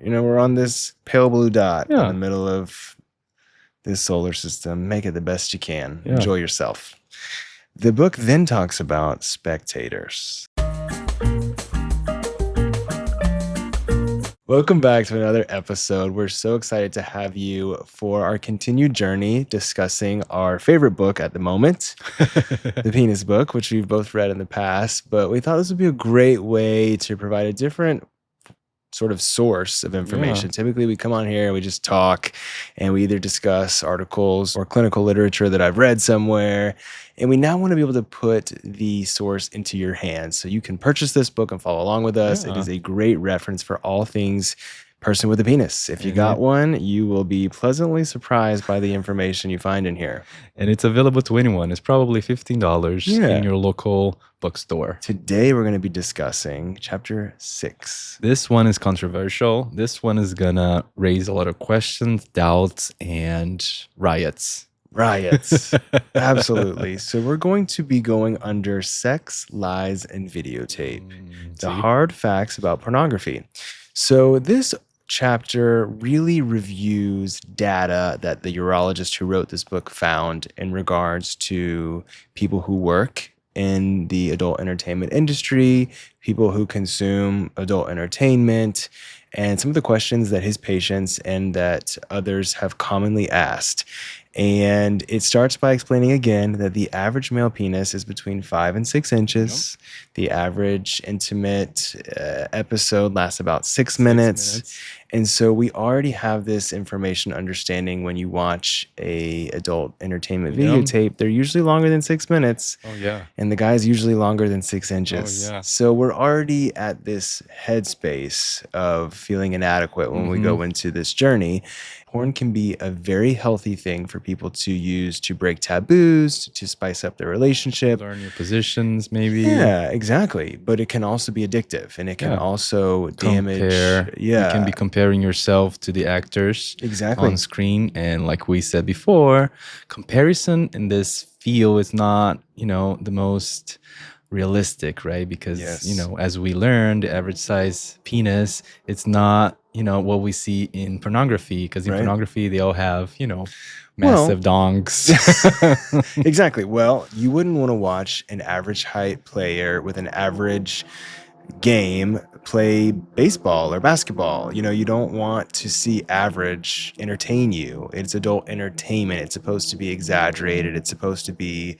We're on this pale blue dot in Yeah. the middle of this solar system. Make it the best you can. Yeah. Enjoy yourself. The book then talks about spectators. Welcome back to another episode. We're so excited to have you for our continued journey discussing our favorite book at the moment, The Penis Book, which we've both read in the past. But we thought this would be a great way to provide a different sort of source of information. Yeah. Typically, we come on here and we just talk and we either discuss articles or clinical literature that I've read somewhere. And we now want to be able to put the source into your hands so you can purchase this book and follow along with us. Yeah. It is a great reference for all things person with a penis. If you got one, you will be pleasantly surprised by the information you find in here. And it's available to anyone. It's probably $15 in your local bookstore. Today, we're going to be discussing chapter 6. This one is controversial. This one is going to raise a lot of questions, doubts, and riots. Riots. Absolutely. So we're going to be going under Sex, Lies, and Videotape, the hard facts about pornography. So this chapter really reviews data that the urologist who wrote this book found in regards to people who work in the adult entertainment industry, people who consume adult entertainment, and some of the questions that his patients and that others have commonly asked. And it starts by explaining again that the average male penis is between 5 and 6 inches. Yep. The average intimate episode lasts about 6 minutes. And so we already have this information understanding when you watch a adult entertainment videotape, they're usually longer than 6 minutes. Oh, yeah. And the guy's usually longer than 6 inches. Oh, yeah. So we're already at this headspace of feeling inadequate when we go into this journey. Porn can be a very healthy thing for people to use to break taboos, to spice up their relationship. Learn your positions, maybe. Yeah, exactly. But it can also be addictive, and it can also damage. You can be comparing yourself to the actors on screen. And like we said before, comparison in this field is not, the most realistic, right? Because, as we learned, the average size penis, it's not, what we see in pornography, because in pornography, they all have, massive dongs. Exactly. Well, you wouldn't want to watch an average height player with an average game play baseball or basketball. You don't want to see average entertain you. It's adult entertainment. It's supposed to be exaggerated. It's supposed to be,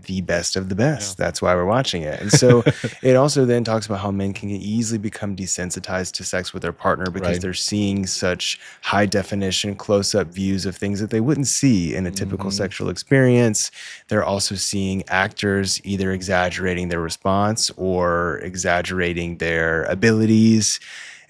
the best of the best. Yeah. That's why we're watching it. And so it also then talks about how men can easily become desensitized to sex with their partner because they're seeing such high definition close-up views of things that they wouldn't see in a typical sexual experience. They're also seeing actors either exaggerating their response or exaggerating their abilities.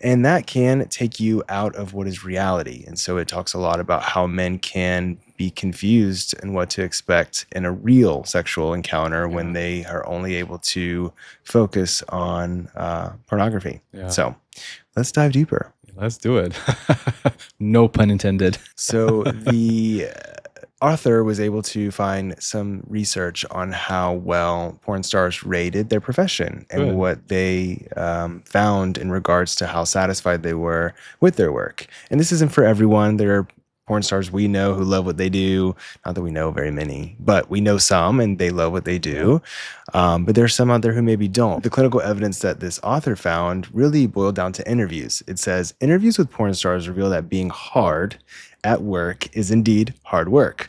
And that can take you out of what is reality. And so it talks a lot about how men can be confused in what to expect in a real sexual encounter when they are only able to focus on pornography. Yeah. So let's dive deeper. Let's do it. No pun intended. So the author was able to find some research on how well porn stars rated their profession and what they found in regards to how satisfied they were with their work. And this isn't for everyone. There are porn stars we know who love what they do. Not that we know very many, but we know some and they love what they do. But there's some out there who maybe don't. The clinical evidence that this author found really boiled down to interviews. It says, interviews with porn stars reveal that being hard at work is indeed hard work.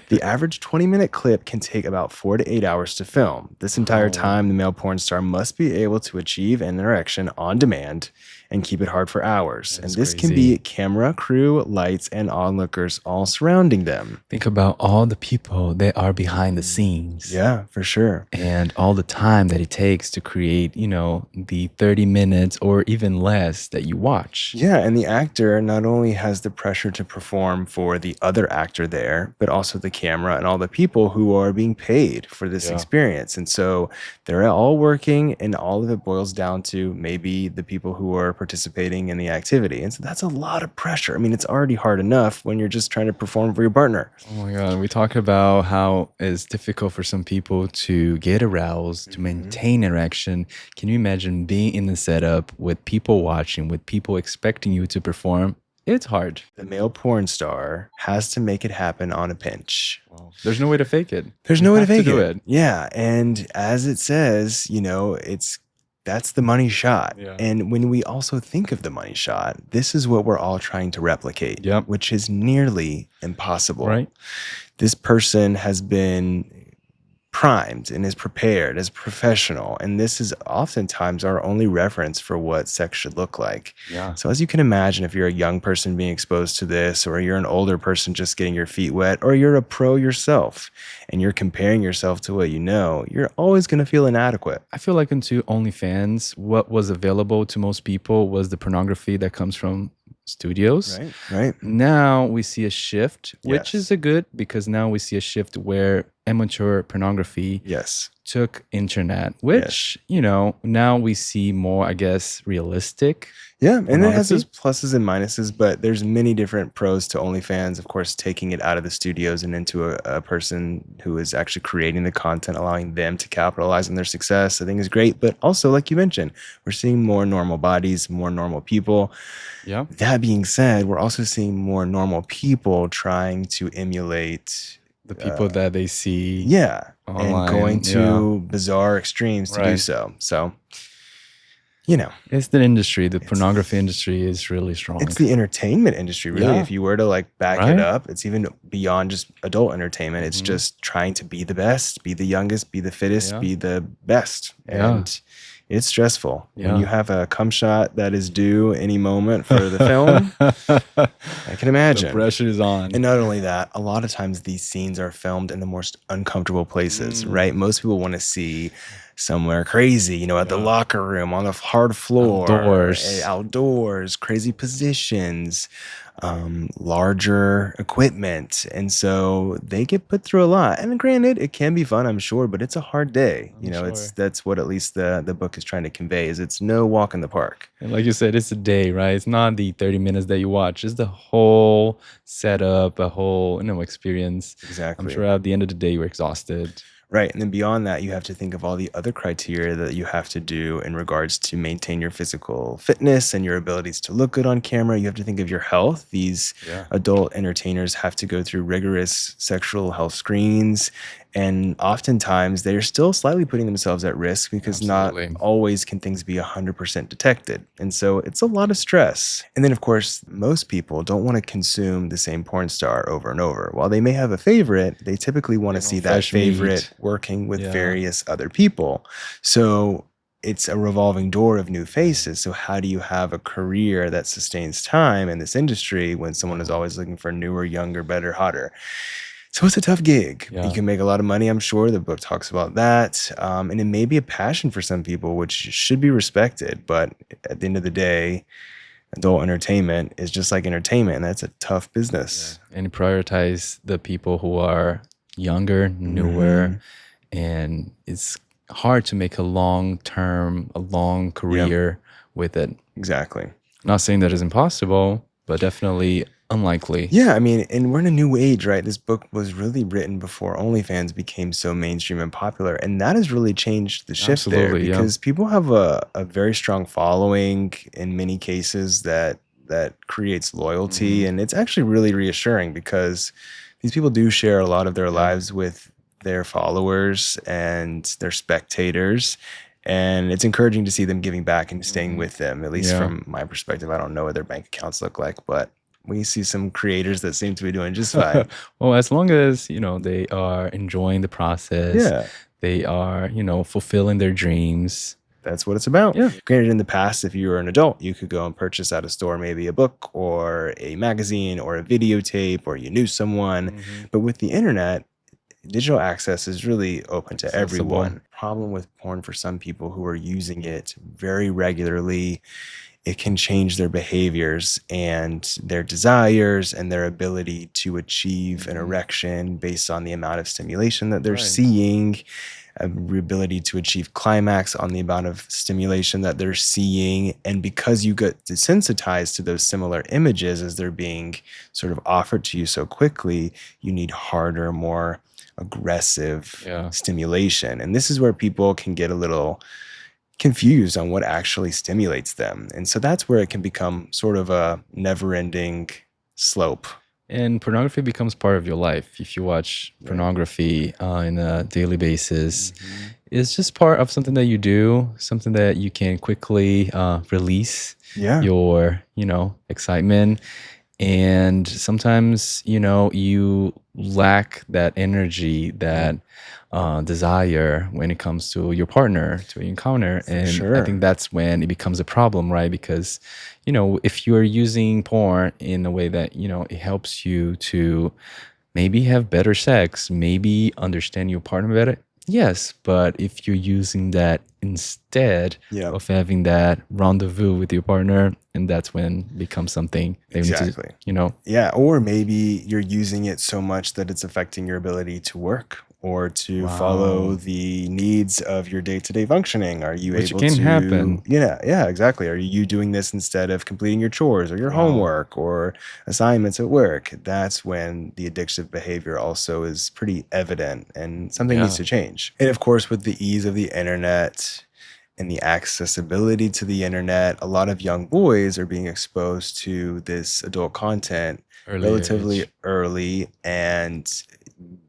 The average 20-minute clip can take about 4 to 8 hours to film. This entire time, the male porn star must be able to achieve an erection on demand and keep it hard for hours. And this can be camera, crew, lights, and onlookers all surrounding them. Think about all the people that are behind the scenes. Yeah, for sure. And all the time that it takes to create, the 30 minutes or even less that you watch. Yeah, and the actor not only has the pressure to perform perform for the other actor there, but also the camera and all the people who are being paid for this experience. And so they're all working, and all of it boils down to maybe the people who are participating in the activity. And so that's a lot of pressure. I mean, it's already hard enough when you're just trying to perform for your partner. Oh my God. We talk about how it's difficult for some people to get aroused, to maintain erection. Can you imagine being in the setup with people watching, with people expecting you to perform? It's hard. The male porn star has to make it happen on a pinch. Wow. There's no way to fake it. There's no way to fake it. Yeah. And as it says, that's the money shot. Yeah. And when we also think of the money shot, this is what we're all trying to replicate, which is nearly impossible. Right. This person has been primed and is prepared, as professional, and this is oftentimes our only reference for what sex should look like. So as you can imagine, if you're a young person being exposed to this, or you're an older person just getting your feet wet, or you're a pro yourself and you're comparing yourself to what you know, you're always going to feel inadequate. I feel like into OnlyFans, what was available to most people was the pornography that comes from studios. Right. Now we see a shift, which is a good, because now we see a shift where amateur pornography took internet, which, now we see more, I guess, realistic. Yeah, and it has its pluses and minuses, but there's many different pros to OnlyFans. Of course, taking it out of the studios and into a person who is actually creating the content, allowing them to capitalize on their success, I think is great. But also, like you mentioned, we're seeing more normal bodies, more normal people. Yeah. That being said, we're also seeing more normal people trying to emulate the people that they see. Yeah. Online, and going to bizarre extremes to do so. So, it's the industry. The pornography industry is really strong. It's the entertainment industry, really. If you were to back it up, it's even beyond just adult entertainment. It's just trying to be the best, be the youngest, be the fittest, be the best. And it's stressful. When you have a cum shot that is due any moment for the film, I can imagine. The pressure is on. And not only that, a lot of times these scenes are filmed in the most uncomfortable places, right? Most people want to see somewhere crazy, at the locker room, on the hard floor, outdoors, crazy positions, larger equipment. And so they get put through a lot. And granted, it can be fun, I'm sure, but it's a hard day. That's what at least the book is trying to convey, is it's no walk in the park. And like you said, it's a day, right? It's not the 30 minutes that you watch. It's the whole setup, a whole experience. Exactly. I'm sure at the end of the day, you're exhausted. Right. And then beyond that, you have to think of all the other criteria that you have to do in regards to maintain your physical fitness and your abilities to look good on camera. You have to think of your health. These adult entertainers have to go through rigorous sexual health screens. And oftentimes they're still slightly putting themselves at risk, because not always can things be 100% detected. And so it's a lot of stress. And then, of course, most people don't want to consume the same porn star over and over. While they may have a favorite, they typically want to see that favorite working with various other people. So it's a revolving door of new faces. So how do you have a career that sustains time in this industry when someone is always looking for newer, younger, better, hotter? So it's a tough gig. You can make a lot of money, I'm sure. The book talks about that. And it may be a passion for some people, which should be respected. But at the end of the day, adult entertainment is just like entertainment, and that's a tough business. And you prioritize the people who are younger, newer, and it's hard to make a long career with it. Exactly. Not saying that is impossible, but definitely unlikely. Yeah, I mean, and we're in a new age, right? This book was really written before OnlyFans became so mainstream and popular, and that has really changed the shift there, because people have a very strong following in many cases that creates loyalty, and it's actually really reassuring, because these people do share a lot of their lives with their followers and their spectators. And it's encouraging to see them giving back and staying with them, at least from my perspective. I don't know what their bank accounts look like, but we see some creators that seem to be doing just fine. Well, as long as, they are enjoying the process, they are, fulfilling their dreams. That's what it's about. Yeah. Granted, in the past, if you were an adult, you could go and purchase at a store maybe a book or a magazine or a videotape, or you knew someone. But with the internet, digital access is really open to everyone. Problem with porn for some people who are using it very regularly it can change their behaviors and their desires and their ability to achieve an erection based on the amount of stimulation that they're seeing, ability to achieve climax on the amount of stimulation that they're seeing. And because you get desensitized to those similar images as they're being sort of offered to you so quickly, you need harder, more aggressive stimulation. And this is where people can get a little confused on what actually stimulates them. And so that's where it can become sort of a never-ending slope. And pornography becomes part of your life. If you watch pornography on a daily basis, it's just part of something that you do, something that you can quickly release your, excitement. And sometimes, you lack that energy, that desire when it comes to your partner, to an encounter. And I think that's when it becomes a problem, right? Because, if you're using porn in a way that, it helps you to maybe have better sex, maybe understand your partner better, yes. But if you're using that instead of having that rendezvous with your partner, and that's when it becomes something they need to, Yeah, or maybe you're using it so much that it's affecting your ability to work or to follow the needs of your day-to-day functioning. Are you able to happen. Yeah, exactly. Are you doing this instead of completing your chores or your homework or assignments at work? That's when the addictive behavior also is pretty evident and something needs to change. And of course, with the ease of the internet and the accessibility to the internet, a lot of young boys are being exposed to this adult content relatively early, and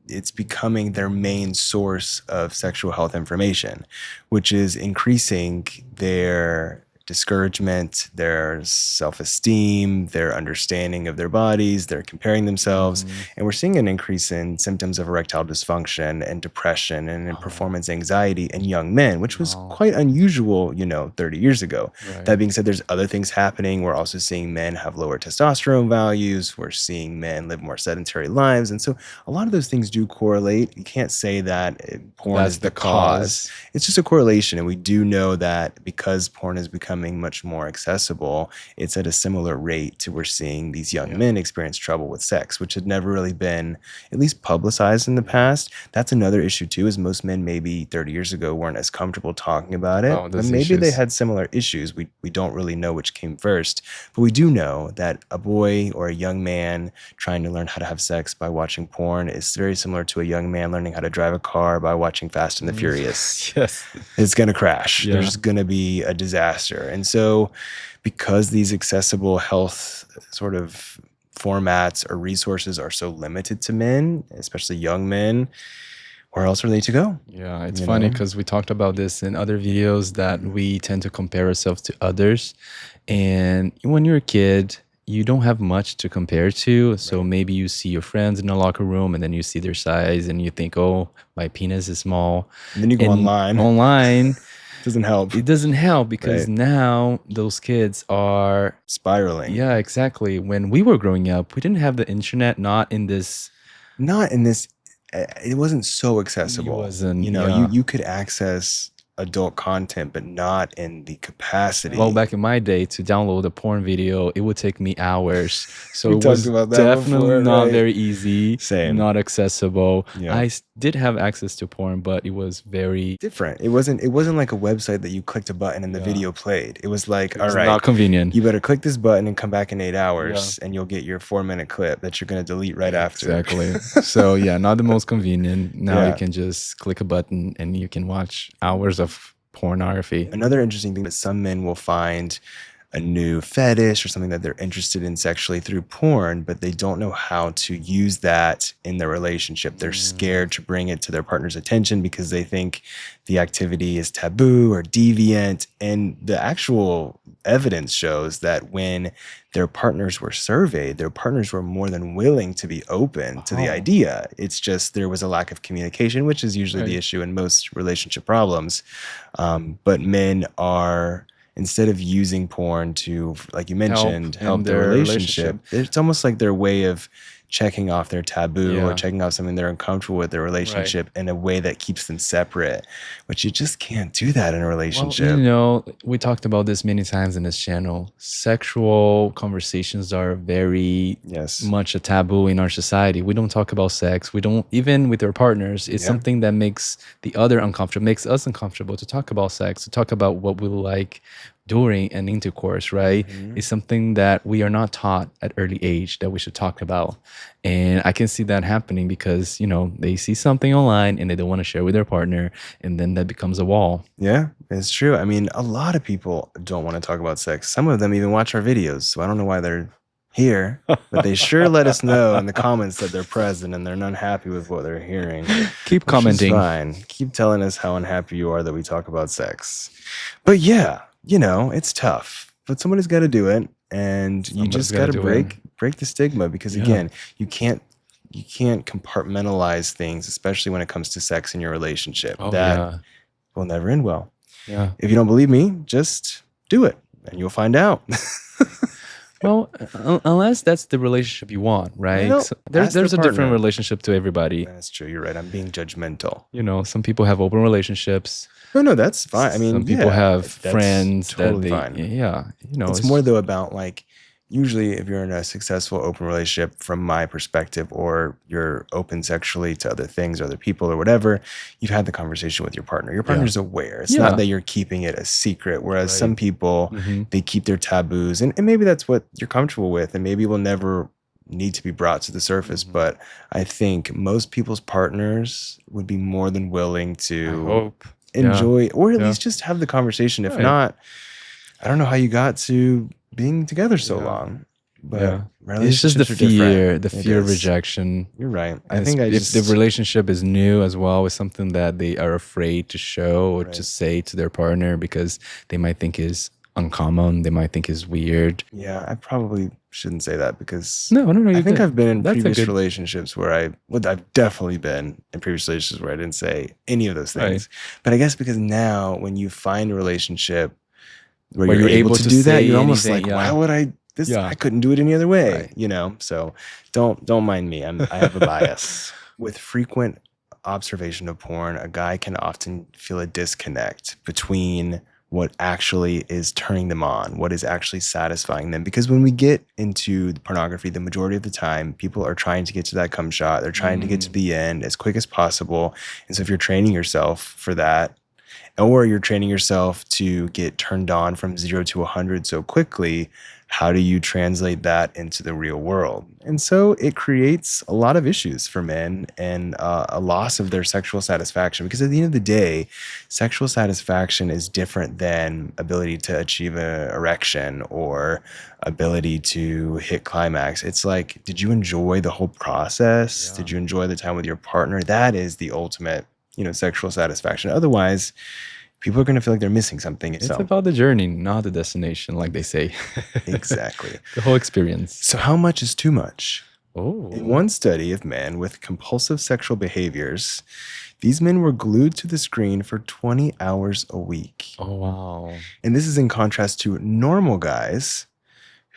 it's becoming their main source of sexual health information, which is increasing their discouragement, their self-esteem, their understanding of their bodies, they're comparing themselves. And we're seeing an increase in symptoms of erectile dysfunction and depression and in performance anxiety in young men, which was quite unusual, 30 years ago. That being said, there's other things happening. We're also seeing men have lower testosterone values. We're seeing men live more sedentary lives. And so a lot of those things do correlate. You can't say that porn is the cause. It's just a correlation. And we do know that because porn is becoming much more accessible, it's at a similar rate to we're seeing these young men experience trouble with sex, which had never really been at least publicized in the past. That's another issue too, is most men maybe 30 years ago weren't as comfortable talking about it, but maybe they had similar issues. We don't really know which came first, but we do know that a boy or a young man trying to learn how to have sex by watching porn is very similar to a young man learning how to drive a car by watching Fast and the Furious. It's going to crash. There's going to be a disaster. And so because these accessible health sort of formats or resources are so limited to men, especially young men, where else are they to go? Yeah, it's funny because we talked about this in other videos that we tend to compare ourselves to others. And when you're a kid, you don't have much to compare to. So maybe you see your friends in the locker room and then you see their size and you think, oh, my penis is small. And then you go online. Doesn't help. It doesn't help because now those kids are spiraling. Yeah, exactly. When we were growing up, we didn't have the internet, not in this. It wasn't so accessible. It wasn't, you could access adult content, but not in the capacity. Well, back in my day, to download a porn video, it would take me hours. So we it was definitely before, not very easy. Same. Not accessible. I did have access to porn, but it was very different. It wasn't like a website that you clicked a button and the video played. It was like, all right, not convenient. You better click this button and come back in 8 hours and you'll get your 4-minute clip that you're going to delete right after. Exactly. So yeah, not the most convenient. Now you can just click a button and you can watch hours of pornography. Another interesting thing that some men will find a new fetish or something that they're interested in sexually through porn, but they don't know how to use that in their relationship. They're scared to bring it to their partner's attention because they think the activity is taboo or deviant. And the actual evidence shows that when their partners were surveyed, their partners were more than willing to be open to the idea. It's just there was a lack of communication, which is usually the issue in most relationship problems. But men are, instead of using porn to, like you mentioned, help their relationship, it's almost like their way of checking off their taboo or checking off something they're uncomfortable with their relationship in a way that keeps them separate, which you just can't do that in a relationship. Well, you know, we talked about this many times in this channel. Sexual conversations are very much a taboo in our society. We don't talk about sex. We don't, even with our partners, it's something that makes the other uncomfortable, makes us uncomfortable to talk about sex, to talk about what we like during an intercourse, right? It's something that we are not taught at early age that we should talk about. And I can see that happening because, you know, they see something online and they don't want to share with their partner, and then that becomes a wall. Yeah, it's true. I mean, a lot of people don't want to talk about sex. Some of them even watch our videos, so I don't know why they're here, but they sure let us know in the comments that they're present and they're unhappy with what they're hearing. Keep commenting. Fine. Keep telling us how unhappy you are that we talk about sex. But yeah, you know, it's tough, but somebody's got to do it, and you just got to break the stigma, because again, you can't compartmentalize things, especially when it comes to sex in your relationship. That will never end well. Yeah. If you don't believe me, just do it and you'll find out. Well, unless that's the relationship you want, right? Well, so there's a different relationship to everybody. That's true. You're right. I'm being judgmental. You know, some people have open relationships. No, that's fine. I mean, some people have friends totally that they, fine. you know, it's more though about like, usually if you're in a successful open relationship, from my perspective, or you're open sexually to other things, other people or whatever, you've had the conversation with your partner. Your partner's aware. It's not that you're keeping it a secret. Whereas some people, they keep their taboos, and maybe that's what you're comfortable with, and maybe will never need to be brought to the surface. But I think most people's partners would be more than willing to enjoy, or at least just have the conversation. If not, I don't know how you got to being together so long, but it's just the fear of rejection. You're right. I think if the relationship is new as well, is something that they are afraid to show or to say to their partner, because they might think is uncommon, they might think is weird. Yeah, I probably shouldn't say that, because no, I think I've been in previous relationships where I've definitely been in previous relationships where I didn't say any of those things. But I guess because now when you find a relationship where you're able to do that, you're almost like, why would I? I couldn't do it any other way, you know. So don't mind me. I have a bias. With frequent observation of porn, a guy can often feel a disconnect between what actually is turning them on, what is actually satisfying them. Because when we get into the pornography, the majority of the time, people are trying to get to that cum shot. They're trying to get to the end as quick as possible. And so if you're training yourself for that, or you're training yourself to get turned on from 0 to 100 so quickly, how do you translate that into the real world? And so it creates a lot of issues for men, and a loss of their sexual satisfaction. Because at the end of the day, sexual satisfaction is different than ability to achieve an erection or ability to hit climax. It's like, did you enjoy the whole process? Did you enjoy the time with your partner? That is the ultimate, sexual satisfaction. Otherwise, people are going to feel like they're missing something. It's about the journey, not the destination, like they say. Exactly. The whole experience. So how much is too much? Oh. In one study of men with compulsive sexual behaviors, these men were glued to the screen for 20 hours a week. Oh, wow. And this is in contrast to normal guys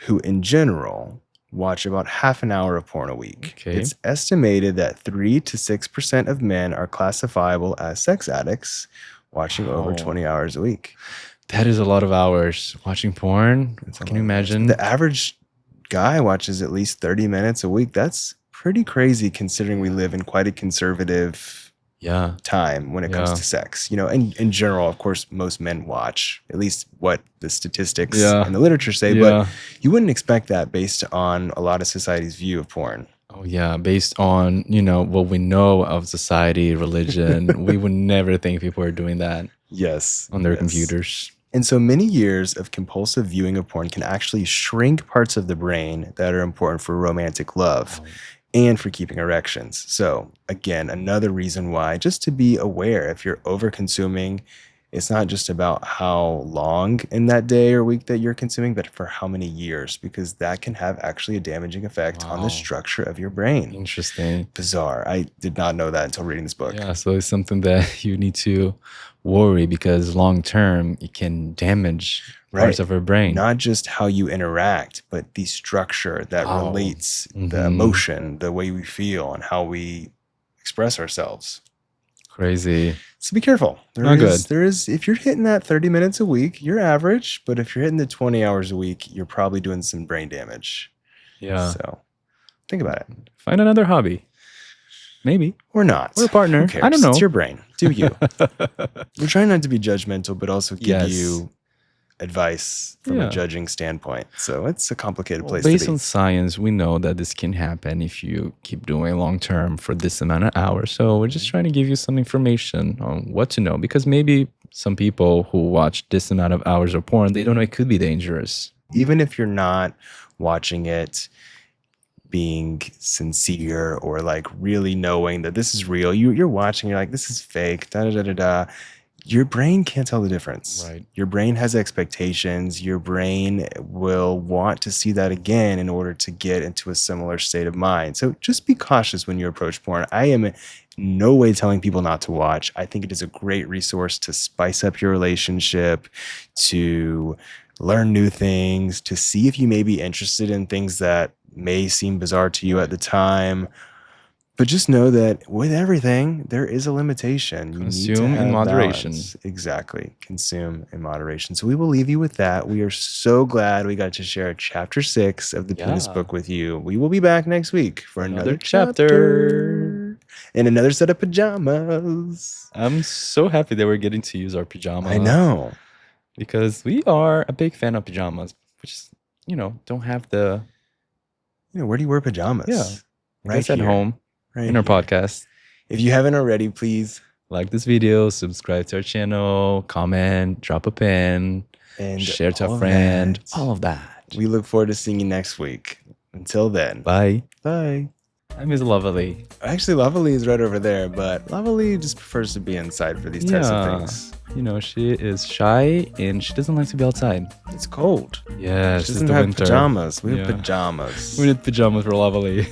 who, in general, watch about half an hour of porn a week. Okay. It's estimated that 3 to 6% of men are classifiable as sex addicts, watching over 20 hours a week. That is a lot of hours watching porn. Can you imagine? The average guy watches at least 30 minutes a week. That's pretty crazy, considering we live in quite a conservative time when it comes to sex. And in general, of course, most men watch, at least what the statistics and the literature say, but you wouldn't expect that based on a lot of society's view of porn. Oh, yeah. Based on, what we know of society, religion, we would never think people are doing that. Yes. On their computers. And so many years of compulsive viewing of porn can actually shrink parts of the brain that are important for romantic love and for keeping erections. So again, another reason why, just to be aware, if you're over consuming, it's not just about how long in that day or week that you're consuming, but for how many years, because that can have actually a damaging effect on the structure of your brain. Interesting. Bizarre. I did not know that until reading this book. Yeah, so it's something that you need to worry, because long term it can damage parts of our brain. Not just how you interact, but the structure that relates the emotion, the way we feel, and how we express ourselves. Crazy. So be careful. There is, if you're hitting that 30 minutes a week, you're average. But if you're hitting the 20 hours a week, you're probably doing some brain damage. Yeah. So think about it. Find another hobby. Maybe. Or not. Or a partner. Who cares? I don't know. It's your brain. Do you. We're trying not to be judgmental, but also give you advice from a judging standpoint. So it's a complicated place to be. Based on science, we know that this can happen if you keep doing long term for this amount of hours. So we're just trying to give you some information on what to know, because maybe some people who watch this amount of hours of porn, they don't know it could be dangerous. Even if you're not watching it being sincere or like really knowing that this is real, you're watching, you're like, this is fake, da da da da da. Your brain can't tell the difference. Right. Your brain has expectations. Your brain will want to see that again in order to get into a similar state of mind. So just be cautious when you approach porn. I am in no way telling people not to watch. I think it is a great resource to spice up your relationship, to learn new things, to see if you may be interested in things that may seem bizarre to you at the time. But just know that with everything, there is a limitation. You Consume in moderation. Balance. Exactly. Consume in moderation. So we will leave you with that. We are so glad we got to share chapter 6 of the Penis book with you. We will be back next week for another chapter and another set of pajamas. I'm so happy that we're getting to use our pajamas. I know. Because we are a big fan of pajamas, which is, don't have the... where do you wear pajamas? Yeah. Right at home. Right in our podcast. If you haven't already, please like this video, subscribe to our channel, comment, drop a pin, and share to a friend. All of that. We look forward to seeing you next week. Until then. Bye. Bye. I miss Lovely. Actually, Lovely is right over there, but Lovely just prefers to be inside for these types of things. She is shy and she doesn't like to be outside. It's cold. Yes, she doesn't have pajamas. We have pajamas. We need pajamas for Lovely.